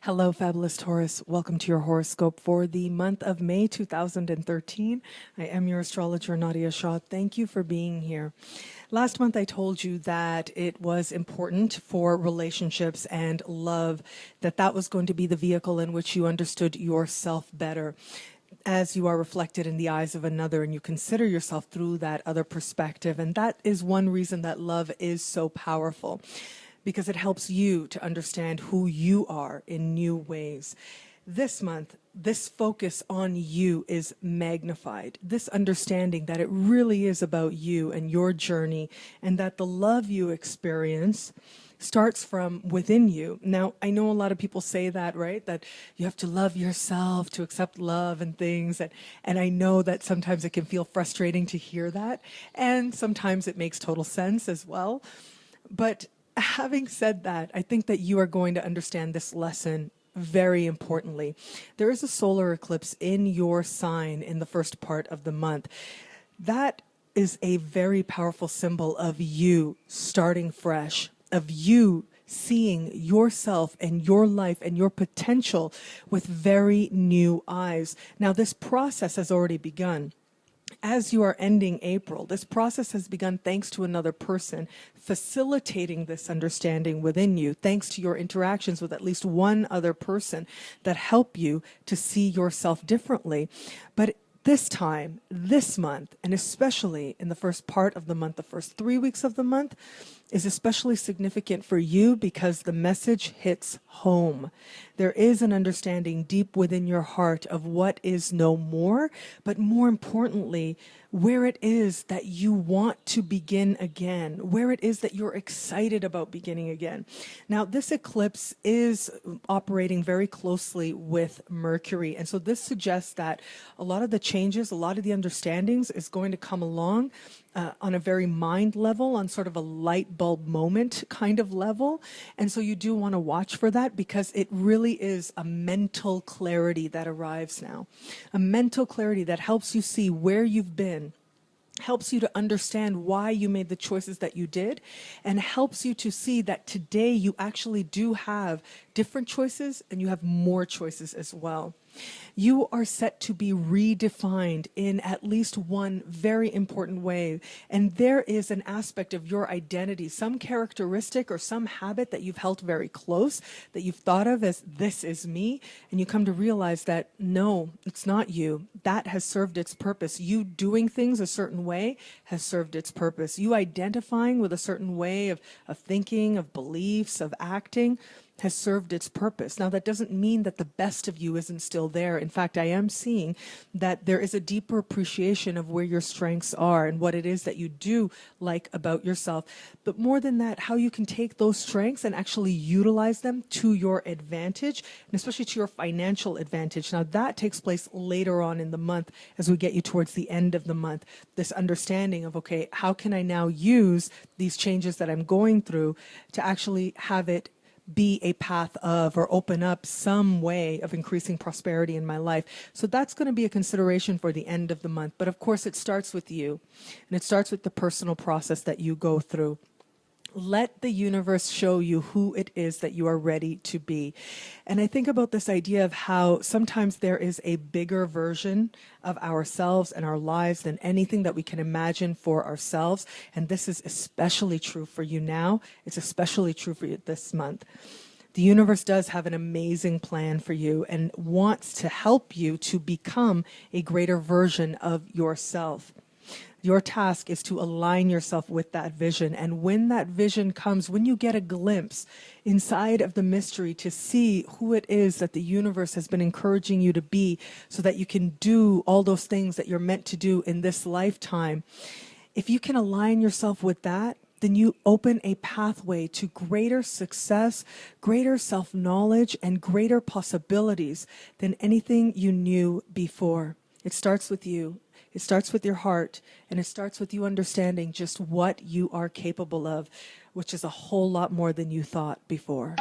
Hello, Fabulous Taurus. Welcome to your horoscope for the month of May 2013. I am your astrologer, Nadiya Shah. Thank you for being here. Last month, I told you that it was important for relationships and love, that was going to be the vehicle in which you understood yourself better as you are reflected in the eyes of another and you consider yourself through that other perspective. And that is one reason that love is so powerful, because it helps you to understand who you are in new ways. This month, this focus on you is magnified. This understanding that it really is about you and your journey, and that the love you experience starts from within you. Now, I know a lot of people say that, right? That you have to love yourself to accept love and things. And I know that sometimes it can feel frustrating to hear that. And sometimes it makes total sense as well. But having said that, I think that you are going to understand this lesson very importantly. There is a solar eclipse in your sign in the first part of the month. That is a very powerful symbol of you starting fresh, of you seeing yourself and your life and your potential with very new eyes. Now, this process has already begun. As you are ending April, this process has begun thanks to another person facilitating this understanding within you, thanks to your interactions with at least one other person that help you to see yourself differently. But this time, this month, and especially in the first part of the month, the first 3 weeks of the month, is especially significant for you because the message hits home. There is an understanding deep within your heart of what is no more, but more importantly, where it is that you want to begin again, where it is that you're excited about beginning again. Now, this eclipse is operating very closely with Mercury, and so this suggests that a lot of the changes, a lot of the understandings is going to come along on a very mind level, on sort of a light bulb moment kind of level. And so you do want to watch for that, because it really is a mental clarity that arrives now. A mental clarity that helps you see where you've been, helps you to understand why you made the choices that you did, and helps you to see that today you actually do have different choices and you have more choices as well. You are set to be redefined in at least one very important way. And there is an aspect of your identity, some characteristic or some habit that you've held very close, that you've thought of as this is me. And you come to realize that no, it's not you. That has served its purpose. You doing things a certain way has served its purpose. You identifying with a certain way of thinking, of beliefs, of acting has served its purpose. Now, that doesn't mean that the best of you isn't still there. In fact, I am seeing that there is a deeper appreciation of where your strengths are and what it is that you do like about yourself. But more than that, how you can take those strengths and actually utilize them to your advantage, and especially to your financial advantage. Now, that takes place later on in the month as we get you towards the end of the month. This understanding of, okay, how can I now use these changes that I'm going through to actually have it be a path of, or open up some way of increasing prosperity in my life. So that's going to be a consideration for the end of the month. But of course, it starts with you, and it starts with the personal process that you go through. Let the universe show you who it is that you are ready to be. And I think about this idea of how sometimes there is a bigger version of ourselves and our lives than anything that we can imagine for ourselves. And this is especially true for you now. It's especially true for you this month. The universe does have an amazing plan for you and wants to help you to become a greater version of yourself. Your task is to align yourself with that vision. And when that vision comes, when you get a glimpse inside of the mystery to see who it is that the universe has been encouraging you to be, so that you can do all those things that you're meant to do in this lifetime, if you can align yourself with that, then you open a pathway to greater success, greater self-knowledge, and greater possibilities than anything you knew before. It starts with you. It starts with your heart, and it starts with you understanding just what you are capable of, which is a whole lot more than you thought before.